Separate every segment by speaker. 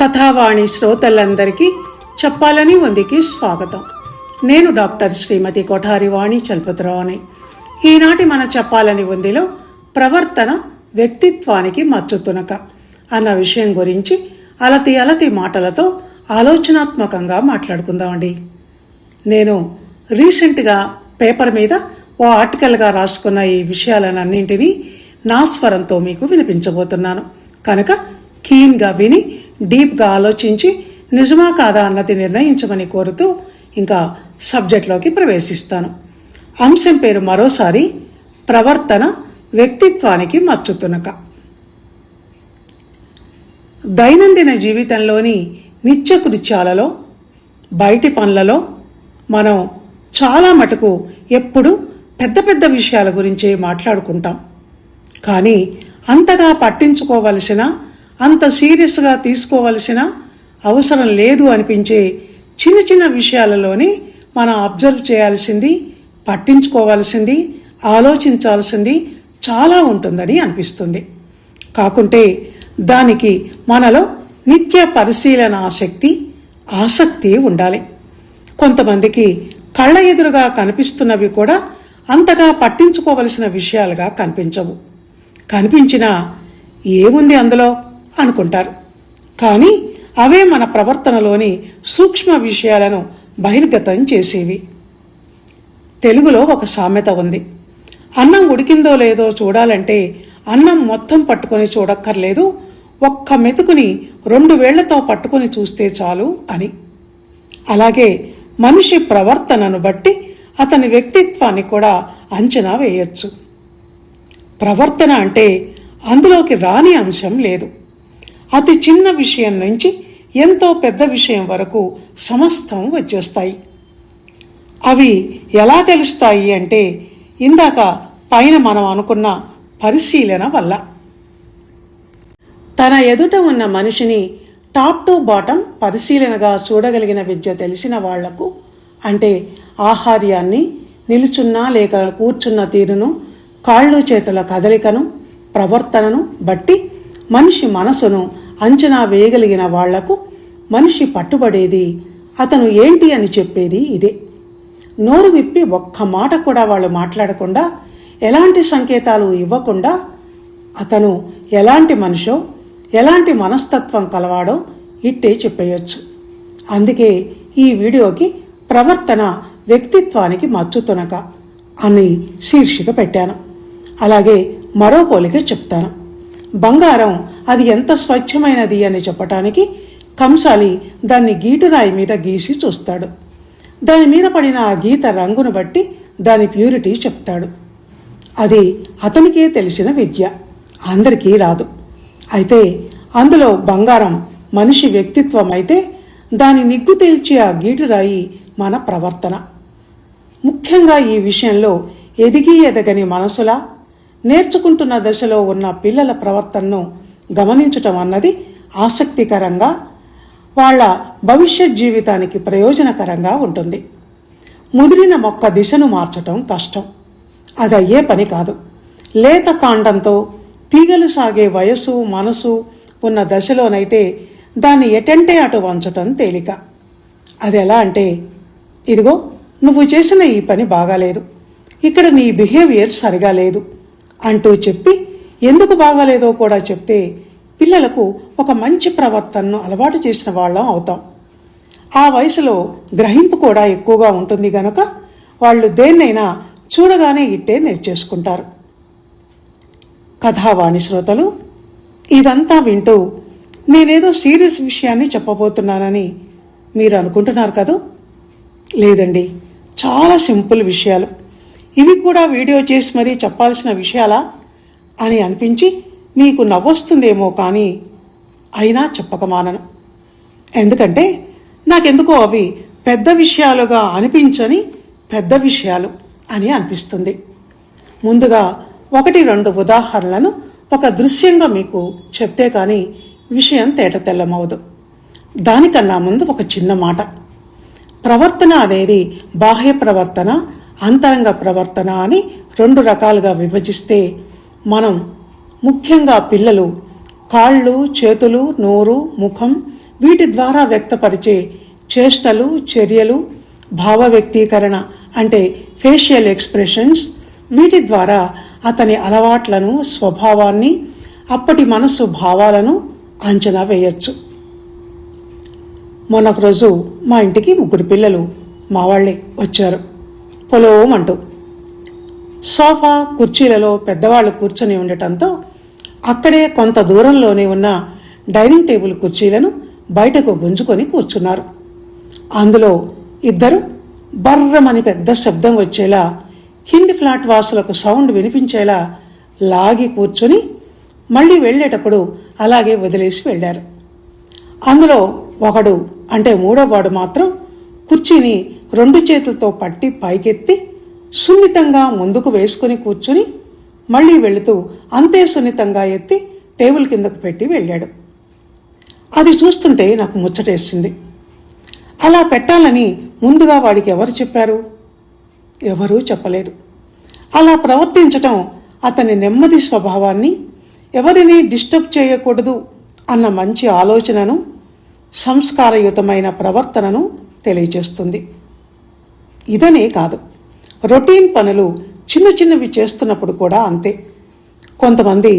Speaker 1: కథావాణి శ్రోతలందరికీ చెప్పాలని ఉందికి స్వాగతం. నేను డాక్టర్ శ్రీమతి కొఠారి వాణి చలపతిరావుని. ఈనాటి మన చెప్పాలని ఉందిలో ప్రవర్తన వ్యక్తిత్వానికి మచ్చుతునక అన్న విషయం గురించి అలతి మాటలతో ఆలోచనాత్మకంగా మాట్లాడుకుందామండి. నేను రీసెంట్గా పేపర్ మీద ఓ ఆర్టికల్గా రాసుకున్న ఈ విషయాలన్నింటినీ నా స్వరంతో మీకు వినిపించబోతున్నాను కనుక కీన్గా విని డీప్గా ఆలోచించి నిజమా కాదా అన్నది నిర్ణయించమని కోరుతూ ఇంకా సబ్జెక్ట్లోకి ప్రవేశిస్తాను. అంశం పేరు మరోసారి ప్రవర్తన వ్యక్తిత్వానికి మచ్చుతునక. దైనందిన జీవితంలోని నిత్యకృత్యాలలో బయటి పనులలో మనం చాలా మటుకు ఎప్పుడు పెద్ద పెద్ద విషయాల గురించే మాట్లాడుకుంటాం. కానీ అంతగా పట్టించుకోవలసిన, అంత సీరియస్గా తీసుకోవలసిన అవసరం లేదు అనిపించే చిన్న చిన్న విషయాలలోనే మనం అబ్జర్వ్ చేయాల్సింది, పట్టించుకోవాల్సింది, ఆలోచించాల్సింది చాలా ఉంటుందని అనిపిస్తుంది. కాకుంటే దానికి మనలో నిత్య పరిశీలన శక్తి, ఆసక్తి ఉండాలి. కొంతమందికి కళ్ళ ఎదురుగా కనిపిస్తున్నవి కూడా అంతగా పట్టించుకోవలసిన విషయాలుగా కనిపించవు. కనిపించినా ఏముంది అందులో అనుకుంటారు. కానీ అవే మన ప్రవర్తనలోని సూక్ష్మ విషయాలను బహిర్గతం చేసేవి. తెలుగులో ఒక సామెత ఉంది, అన్నం ఉడికిందో లేదో చూడాలంటే అన్నం మొత్తం పట్టుకొని చూడక్కర్లేదు, ఒక్క మెతుకుని 2 వేళ్లతో పట్టుకొని చూస్తే చాలు అని. అలాగే మనిషి ప్రవర్తనను బట్టి అతని వ్యక్తిత్వాన్ని కూడా అంచనా వేయొచ్చు. ప్రవర్తన అంటే అందులోకి రాని అంశం లేదు. అతి చిన్న విషయం నుంచి ఎంతో పెద్ద విషయం వరకు సమస్తం వచ్చేస్తాయి. అవి ఎలా తెలుస్తాయి అంటే ఇందాక పైన మనం అనుకున్న పరిశీలన వల్ల. తన ఎదుట ఉన్న మనిషిని టాప్ టు బాటం పరిశీలనగా చూడగలిగిన విద్య తెలిసిన వాళ్లకు, అంటే ఆహార్యాన్ని, నిలుచున్నా లేక కూర్చున్న తీరును, కాళ్ళు చేతుల కదలికను, ప్రవర్తనను బట్టి మనిషి మనసును అంచనా వేయగలిగిన వాళ్లకు మనిషి పట్టుబడేది, అతను ఏంటి అని చెప్పేది ఇదే. నోరు విప్పి ఒక్క మాట కూడా వాళ్ళు మాట్లాడకుండా, ఎలాంటి సంకేతాలు ఇవ్వకుండా అతను ఎలాంటి మనిషో, ఎలాంటి మనస్తత్వం కలవాడో ఇట్టే చెప్పేయచ్చు. అందుకే ఈ వీడియోకి ప్రవర్తన వ్యక్తిత్వానికి మచ్చుతునక అని శీర్షిక పెట్టాను. అలాగే మరో పోలిక చెప్తాను. బంగారం అది ఎంత స్వచ్ఛమైనది అని చెప్పటానికి కంసాలి దాన్ని గీటురాయి మీద గీసి చూస్తాడు. దాని మీద పడిన ఆ గీత రంగును బట్టి దాని ప్యూరిటీ చెప్తాడు. అది అతనికే తెలిసిన విద్య, అందరికీ రాదు. అయితే అందులో బంగారం మనిషి వ్యక్తిత్వం అయితే దాని నిగ్గు తేల్చే ఆ గీటురాయి మన ప్రవర్తన. ముఖ్యంగా ఈ విషయంలో ఎదగని మనసులా, నేర్చుకుంటున్న దశలో ఉన్న పిల్లల ప్రవర్తనను గమనించటం అన్నది ఆసక్తికరంగా, వాళ్ళ భవిష్యత్ జీవితానికి ప్రయోజనకరంగా ఉంటుంది. ముదిరిన మొక్క దిశను మార్చటం కష్టం, అది అయ్యే పని కాదు. లేత కాండంతో తీగలు సాగే వయసు, మనసు ఉన్న దశలోనైతే దాన్ని ఎటంటే అటు వంచటం తేలిక. అది ఎలా అంటే, ఇదిగో నువ్వు చేసిన ఈ పని బాగాలేదు, ఇక్కడ నీ బిహేవియర్ సరిగా లేదు అంటూ చెప్పి ఎందుకు బాగాలేదో కూడా చెప్తే పిల్లలకు ఒక మంచి ప్రవర్తనను అలవాటు చేసిన వాళ్ళం అవుతాం. ఆ వయసులో గ్రహింపు కూడా ఎక్కువగా ఉంటుంది గనక వాళ్ళు దేన్నైనా చూడగానే ఇట్టే నేర్చేసుకుంటారు. కథావాణి శ్రోతలు, ఇదంతా వింటూ నేనేదో సీరియస్ విషయాన్ని చెప్పబోతున్నానని మీరు అనుకుంటున్నారు కదా? లేదండి, చాలా సింపుల్ విషయాలు. ఇవి కూడా వీడియో చేసి మరీ చెప్పాల్సిన విషయాలా అని అనిపించి మీకు నవ్వొస్తుందేమో, కానీ అయినా చెప్పక మానను. ఎందుకంటే నాకెందుకో అవి పెద్ద విషయాలుగా అనిపించని పెద్ద విషయాలు అని అనిపిస్తుంది. ముందుగా 1-2 ఉదాహరణలను ఒక దృశ్యంగా మీకు చెప్తే కానీ విషయం తేటతెల్లమవదు. దానికన్నా ముందు ఒక చిన్న మాట. ప్రవర్తన అనేది బాహ్య ప్రవర్తన, అంతరంగ ప్రవర్తన అని 2 రకాలుగా విభజిస్తే మనం ముఖ్యంగా పిల్లలు కాళ్ళు, చేతులు, నోరు, ముఖం, వీటి ద్వారా వ్యక్తపరిచే చేష్టలు, చర్యలు, భావ వ్యక్తీకరణ అంటే ఫేషియల్ ఎక్స్ప్రెషన్స్, వీటి ద్వారా అతని అలవాట్లను, స్వభావాన్ని, అప్పటి మనస్సు భావాలను అంచనా వేయచ్చు. మొన్నొక రోజు మా ఇంటికి 3 పిల్లలు మా వాళ్లే వచ్చారు. పొలోమంటూ సోఫా కుర్చీలలో పెద్దవాళ్లు కూర్చొని ఉండటంతో అక్కడే కొంత దూరంలోనే ఉన్న డైనింగ్ టేబుల్ కుర్చీలను బయటకు గుంజుకొని కూర్చున్నారు. అందులో 2 బర్రమని పెద్ద శబ్దం వచ్చేలా, కింది ఫ్లాట్ వాసులకు సౌండ్ వినిపించేలా లాగి కూర్చొని మళ్ళీ వెళ్లేటప్పుడు అలాగే వదిలేసి వెళ్లారు. అందులో ఒకడు అంటే 3వ వాడు మాత్రం కుర్చీని 2 చేతులతో పట్టి పైకెత్తి సున్నితంగా ముందుకు వేసుకుని కూర్చుని మళ్లీ వెళుతూ అంతే సున్నితంగా ఎత్తి టేబుల్ కిందకు పెట్టి వెళ్ళాడు. అది చూస్తుంటే నాకు ముచ్చటేసింది. అలా పెట్టాలని ముందుగా వాడికి ఎవరు చెప్పారు? ఎవరూ చెప్పలేదు. అలా ప్రవర్తించటం అతని నెమ్మది స్వభావాన్ని, ఎవరిని డిస్టర్బ్ చేయకూడదు అన్న మంచి ఆలోచనను, సంస్కారయుతమైన ప్రవర్తనను తెలియజేస్తుంది. ఇదనే కాదు, రొటీన్ పనులు చిన్న చిన్నవి చేస్తున్నప్పుడు కూడా అంతే. కొంతమంది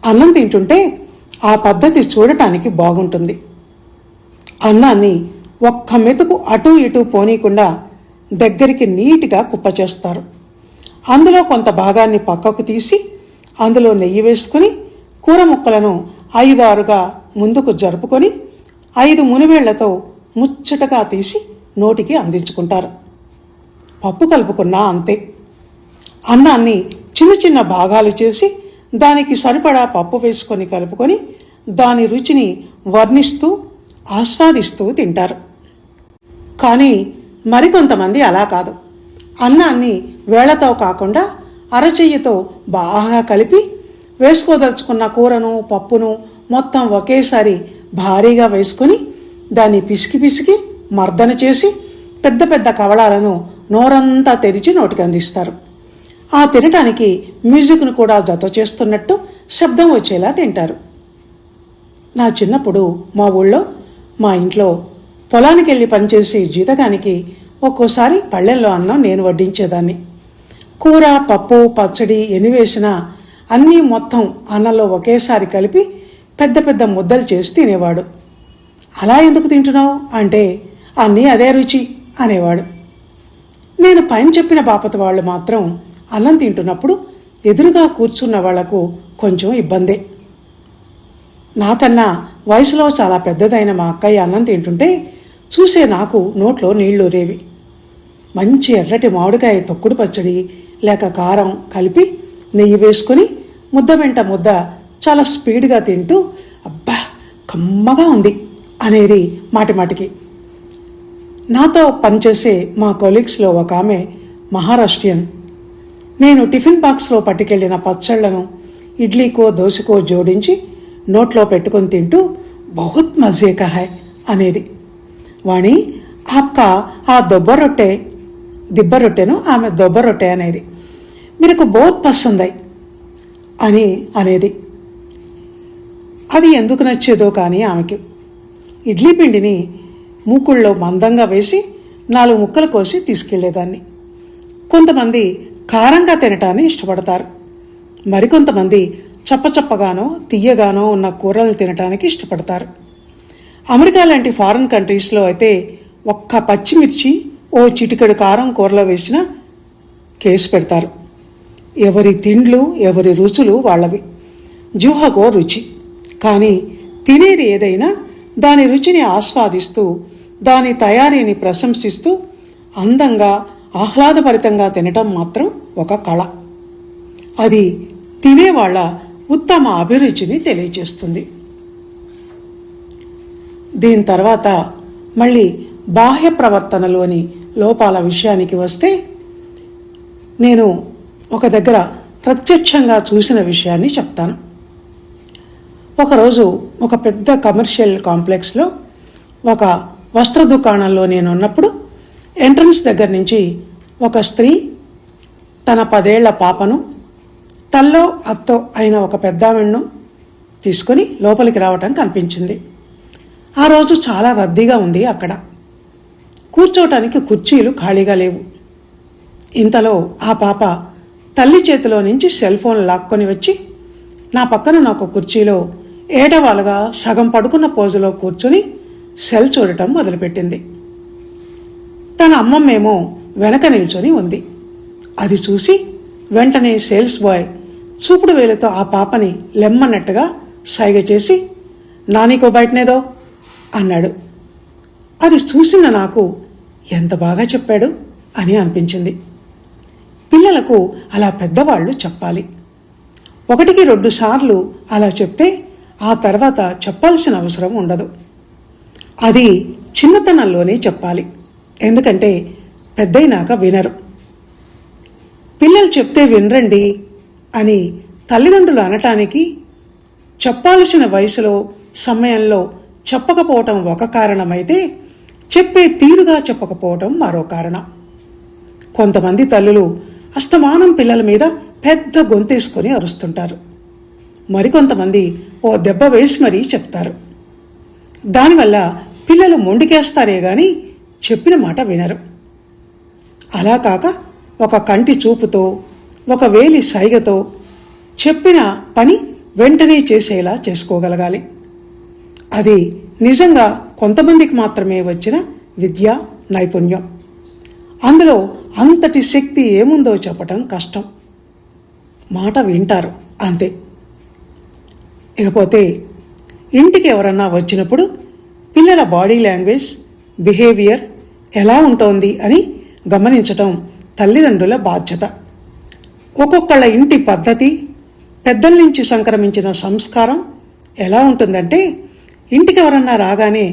Speaker 1: అన్నం తింటుంటే ఆ పద్ధతి చూడటానికి బాగుంటుంది. అన్నాన్ని ఒక్క మెతుకు అటూ ఇటూ పోనీకుండా దగ్గరికి నీటిగా కుప్పచేస్తారు. అందులో కొంత భాగాన్ని పక్కకు తీసి అందులో నెయ్యి వేసుకుని కూర ముక్కలను 5-6గా ముందుకు జరుపుకొని 5 మునివేళ్లతో ముచ్చటగా తీసి నోటికి అందించుకుంటారు. పప్పు కలుపుకున్నా అంతే. అన్నాన్ని చిన్న చిన్న భాగాలు చేసి దానికి సరిపడా పప్పు వేసుకొని కలుపుకొని దాని రుచిని వర్ణిస్తూ ఆస్వాదిస్తూ తింటారు. కానీ మరికొంతమంది అలా కాదు. అన్నాన్ని వేళ్లతో కాకుండా అరచెయ్యితో బాగా కలిపి వేసుకోదలుచుకున్న కూరను, పప్పును మొత్తం ఒకేసారి భారీగా వేసుకుని దాన్ని పిసికి పిసికి మర్దన చేసి పెద్ద పెద్ద కవళాలను నోరంతా తెరిచి నోటికి అందిస్తారు. ఆ తినటానికి మ్యూజిక్ను కూడా జత చేస్తున్నట్టు శబ్దం వచ్చేలా తింటారు. నా చిన్నప్పుడు మా ఊళ్ళో మా ఇంట్లో పొలానికి వెళ్ళి పనిచేసి జీతగానికి ఒక్కోసారి పళ్ళెంలో అన్నం నేను వడ్డించేదాన్ని. కూర, పప్పు, పచ్చడి ఎన్ని వేసినా అన్నీ మొత్తం అన్నంలో ఒకేసారి కలిపి పెద్ద పెద్ద ముద్దలు చేసి తినేవాడు. అలా ఎందుకు తింటున్నావు అంటే అన్నీ అదే రుచి అనేవాడు. నేను పైన చెప్పిన బాపత వాళ్ళు మాత్రం అన్నం తింటున్నప్పుడు ఎదురుగా కూర్చున్న వాళ్లకు కొంచెం ఇబ్బందే. నాకన్నా వయసులో చాలా పెద్దదైన మా అక్కయ్య అన్నం తింటుంటే చూసే నాకు నోట్లో నీళ్లూరేవి. మంచి ఎర్రటి మామిడికాయ తొక్కుడు పచ్చడి లేక కారం కలిపి నెయ్యి వేసుకుని ముద్ద వెంట ముద్ద చాలా స్పీడ్గా తింటూ అబ్బా కమ్మగా ఉంది అనేది మాటిమాటికి. నాతో పనిచేసే మా కొలీగ్స్లో ఒక ఆమె మహారాష్ట్రియన్. నేను టిఫిన్ బాక్స్లో పట్టుకెళ్లిన పచ్చళ్లను ఇడ్లీకో దోశకో జోడించి నోట్లో పెట్టుకొని తింటూ బహుత్ మజే కా హై అనేది. వాణి ఆప్కా ఆ దిబ్బ రొట్టెను ఆమె దొబ్బ రొట్టె అనేది మీకు బహుత్ పసంద్ అయి అని అనేది. అది ఎందుకు నచ్చేదో కానీ ఆమెకి. ఇడ్లీ పిండిని మూకుళ్ళలో మందంగా వేసి 4 ముక్కలు కోసి తీసుకెళ్లేదాన్ని. కొంతమంది కారంగా తినటాన్ని ఇష్టపడతారు. మరికొంతమంది చప్పచప్పగానో తియ్యగానో ఉన్న కూరలు తినటానికి ఇష్టపడతారు. అమెరికా లాంటి ఫారిన్ కంట్రీస్లో అయితే ఒక్క పచ్చిమిర్చి ఓ చిటికెడు కారం కూరలో వేసినా కేసు పెడతారు. ఎవరి తిండ్లు ఎవరి రుచులు వాళ్ళవి. జిహ్వకో రుచి. కానీ తినేది ఏదైనా దాని రుచిని ఆస్వాదిస్తూ దాని తయారీని ప్రశంసిస్తూ అందంగా ఆహ్లాదభరితంగా తినటం మాత్రం ఒక కళ. అది తినేవాళ్ల ఉత్తమ అభిరుచిని తెలియజేస్తుంది. దీని తర్వాత మళ్ళీ బాహ్య ప్రవర్తనలోని లోపాల విషయానికి వస్తే, నేను ఒక దగ్గర ప్రత్యక్షంగా చూసిన విషయాన్ని చెప్తాను. ఒకరోజు ఒక పెద్ద కమర్షియల్ కాంప్లెక్స్లో ఒక వస్త్ర దుకాణంలో నేను ఉన్నప్పుడు ఎంట్రన్స్ దగ్గర నుంచి ఒక స్త్రీ తన 10 ఏళ్ల పాపను, తల్లో అత్తో అయిన ఒక పెద్దామెను తీసుకొని లోపలికి రావటం కనిపించింది. ఆ రోజు చాలా రద్దీగా ఉంది అక్కడ. కూర్చోటానికి కుర్చీలు ఖాళీగా లేవు. ఇంతలో ఆ పాప తల్లి చేతిలో నుంచి సెల్ ఫోన్ లాక్కొని వచ్చి నా పక్కన నాకు కుర్చీలో ఏడవాలుగా సగం పడుకున్న పోజులో కూర్చుని సెల్ చూడటం మొదలుపెట్టింది. తన అమ్మమ్మేమో వెనక నిల్చొని ఉంది. అది చూసి వెంటనే సేల్స్ బాయ్ చూపుడు వేలుతో ఆ పాపని లెమ్మన్నట్టుగా సైగ చేసి నానికో బయటనేదో అన్నాడు. అది చూసిన నాకు ఎంత బాగా చెప్పాడు అని అనిపించింది. పిల్లలకు అలా పెద్దవాళ్ళు చెప్పాలి. 1-2 సార్లు అలా చెప్తే ఆ తర్వాత చెప్పాల్సిన అవసరం ఉండదు. అది చిన్నతనంలోనే చెప్పాలి, ఎందుకంటే పెద్దయినాక వినరు. పిల్లలు చెప్తే వినరండి అని తల్లిదండ్రులు అనటానికి చెప్పాల్సిన వయసులో సమయంలో చెప్పకపోవటం ఒక కారణమైతే, చెప్పే తీరుగా చెప్పకపోవటం మరో కారణం. కొంతమంది తల్లులు అస్తమానం పిల్లల మీద పెద్ద గొంతేసుకొని అరుస్తుంటారు. మరికొంతమంది ఓ దెబ్బ వేసి మరీ చెప్తారు. దానివల్ల పిల్లలు మొండికేస్తారే గాని చెప్పిన మాట వినరు. అలా కాక ఒక కంటి చూపుతో, ఒక వేలి సైగతో చెప్పిన పని వెంటనే చేసేలా చేసుకోగలగాలి. అది నిజంగా కొంతమందికి మాత్రమే వచ్చిన విద్యా నైపుణ్యం. అందులో అంతటి శక్తి ఏముందో చెప్పటం కష్టం. మాట వింటారు అంతే. ఇకపోతే ఇంటికి ఎవరన్నా వచ్చినప్పుడు పిల్లల బాడీ లాంగ్వేజ్, బిహేవియర్ ఎలా ఉంటోంది అని గమనించటం తల్లిదండ్రుల బాధ్యత. ఒక్కొక్కళ్ళ ఇంటి పద్ధతి, పెద్దల నుంచి సంక్రమించిన సంస్కారం ఎలా ఉంటుందంటే, ఇంటికి ఎవరన్నా రాగానే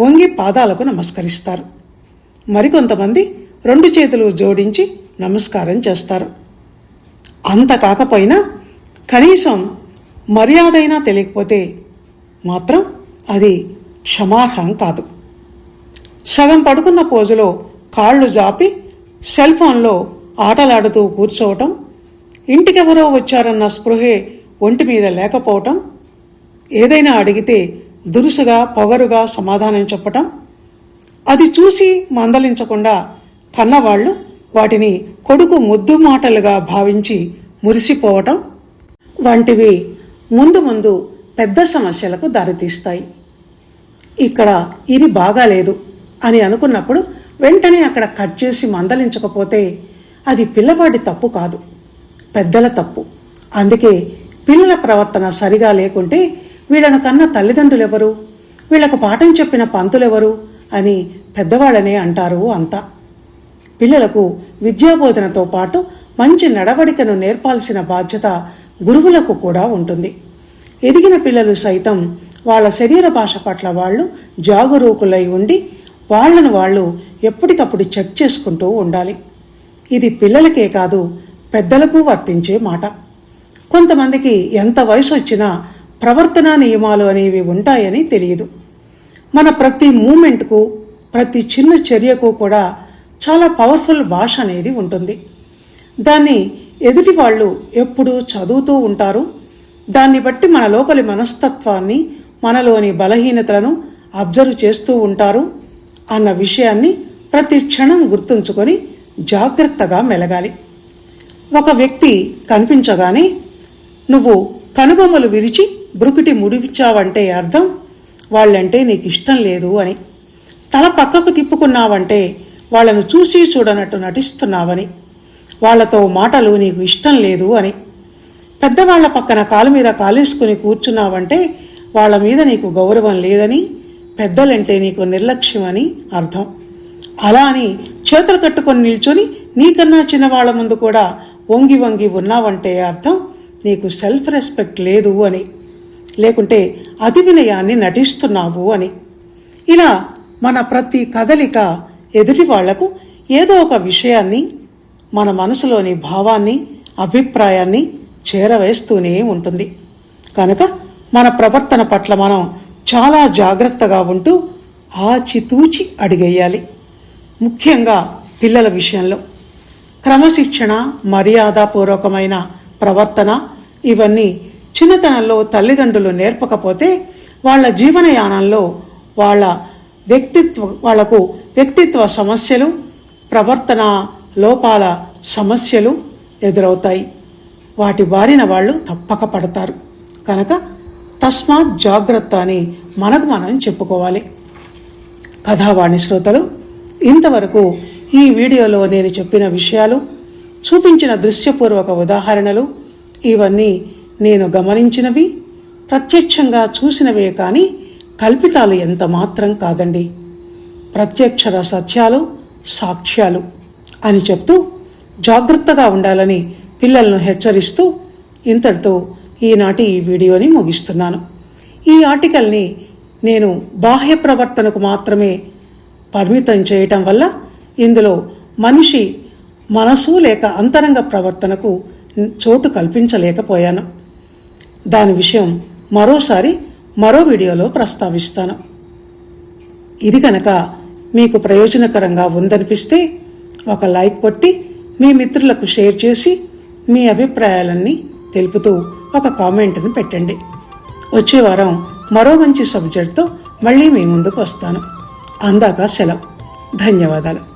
Speaker 1: వంగి పాదాలకు నమస్కరిస్తారు. మరికొంతమంది 2 చేతులు జోడించి నమస్కారం చేస్తారు. అంత కాకపోయినా కనీసం మర్యాదైనా తెలియకపోతే మాత్రం అది క్షమార్హం కాదు. సగం పడుకున్న పోజులో కాళ్ళు జాపి సెల్ ఫోన్లో ఆటలాడుతూ కూర్చోవటం, ఇంటికెవరో వచ్చారన్న స్పృహే ఒంటి మీద లేకపోవటం, ఏదైనా అడిగితే దురుసుగా పొగరుగా సమాధానం చెప్పటం, అది చూసి మందలించకుండా కన్నవాళ్లు వాటిని కొడుకు ముద్దు మాటలుగా భావించి మురిసిపోవటం వంటివి ముందు ముందు పెద్ద సమస్యలకు దారితీస్తాయి. ఇక్కడ ఇది బాగాలేదు అని అనుకున్నప్పుడు వెంటనే అక్కడ కట్ చేసి మందలించకపోతే అది పిల్లవాడి తప్పు కాదు, పెద్దల తప్పు. అందుకే పిల్లల ప్రవర్తన సరిగా లేకుంటే వీళ్ళను కన్న తల్లిదండ్రులెవరు, వీళ్లకు పాఠం చెప్పిన పంతులెవరు అని పెద్దవాళ్ళనే అంటారు అంతా. పిల్లలకు విద్యాబోధనతో పాటు మంచి నడవడికను నేర్పాల్సిన బాధ్యత గురువులకు కూడా ఉంటుంది. ఎదిగిన పిల్లలు సైతం వాళ్ళ శరీర భాష పట్ల వాళ్ళు జాగరూకులై ఉండి వాళ్లను వాళ్ళు ఎప్పటికప్పుడు చెక్ చేసుకుంటూ ఉండాలి. ఇది పిల్లలకే కాదు, పెద్దలకు వర్తించే మాట. కొంతమందికి ఎంత వయసు వచ్చినా ప్రవర్తనా నియమాలు అనేవి ఉంటాయని తెలియదు. మన ప్రతి మూమెంట్కు, ప్రతి చిన్న చర్యకు కూడా చాలా పవర్ఫుల్ భాష అనేది ఉంటుంది. దాన్ని ఎదుటి వాళ్ళు ఎప్పుడూ చదువుతూ ఉంటారు. దాన్ని బట్టి మన లోపలి మనస్తత్వాన్ని, మనలోని బలహీనతలను అబ్జర్వ్ చేస్తూ ఉంటారు అన్న విషయాన్ని ప్రతి క్షణం గుర్తుంచుకొని జాగ్రత్తగా మెలగాలి. ఒక వ్యక్తి కనిపించగానే నువ్వు కనుబొమ్మలు విరిచి బ్రుకుటి ముడిచావంటే అర్థం వాళ్ళంటే నీకు ఇష్టం లేదు అని. తల పక్కకు తిప్పుకున్నావంటే వాళ్లను చూసి చూడనట్టు నటిస్తున్నావని, వాళ్లతో మాటలు నీకు ఇష్టం లేదు అని. పెద్దవాళ్ల పక్కన కాలు మీద కాలేసుకుని కూర్చున్నావంటే వాళ్ల మీద నీకు గౌరవం లేదని, పెద్దలంటే నీకు నిర్లక్ష్యం అని అర్థం. అలా అని చేతులు కట్టుకొని నిల్చొని నీకన్నా చిన్నవాళ్ల ముందు కూడా వంగి వంగి ఉన్నావంటే అర్థం నీకు సెల్ఫ్ రెస్పెక్ట్ లేదు అని, లేకుంటే అతి వినయాన్ని నటిస్తున్నావు అని. ఇలా మన ప్రతి కదలిక ఎదుటి వాళ్లకు ఏదో ఒక విషయాన్ని, మన మనసులోని భావాన్ని, అభిప్రాయాన్ని చేరవేస్తూనే ఉంటుంది. కనుక మన ప్రవర్తన పట్ల మనం చాలా జాగ్రత్తగా ఉంటూ ఆచితూచి అడిగేయాలి. ముఖ్యంగా పిల్లల విషయంలో క్రమశిక్షణ, మర్యాదపూర్వకమైన ప్రవర్తన ఇవన్నీ చిన్నతనంలో తల్లిదండ్రులు నేర్పకపోతే వాళ్ళ జీవనయానంలో వాళ్లకు వ్యక్తిత్వ సమస్యలు, ప్రవర్తన లోపాల సమస్యలు ఎదురవుతాయి. వాటి బారిన వాళ్ళు తప్పక పడతారు. కనుక తస్మాత్ జాగ్రత్త అని మనకు మనం చెప్పుకోవాలి. కథావాణి శ్రోతలు, ఇంతవరకు ఈ వీడియోలో నేను చెప్పిన విషయాలు, చూపించిన దృశ్యపూర్వక ఉదాహరణలు ఇవన్నీ నేను గమనించినవి, ప్రత్యక్షంగా చూసినవే కానీ కల్పితాలు ఎంత మాత్రం కాదండి. ప్రత్యక్షర సత్యాలు, సాక్ష్యాలు అని చెప్తూ జాగ్రత్తగా ఉండాలని పిల్లలను హెచ్చరిస్తూ ఇంతటితో ఈనాటి ఈ వీడియోని ముగిస్తున్నాను. ఈ ఆర్టికల్ని నేను బాహ్య ప్రవర్తనకు మాత్రమే పరిమితం చేయటం వల్ల ఇందులో మనిషి మనసు లేక అంతరంగ ప్రవర్తనకు చోటు కల్పించలేకపోయాను. దాని విషయం మరోసారి మరో వీడియోలో ప్రస్తావిస్తాను. ఇది కనుక మీకు ప్రయోజనకరంగా ఉందనిపిస్తే ఒక లైక్ కొట్టి మీ మిత్రులకు షేర్ చేసి మీ అభిప్రాయాలన్నీ తెలుపుతూ ఒక కామెంట్ని పెట్టండి. వచ్చే వారం మరో మంచి సబ్జెక్ట్తో మళ్ళీ మీ ముందుకు వస్తాను. అందాక సెలవు. ధన్యవాదాలు.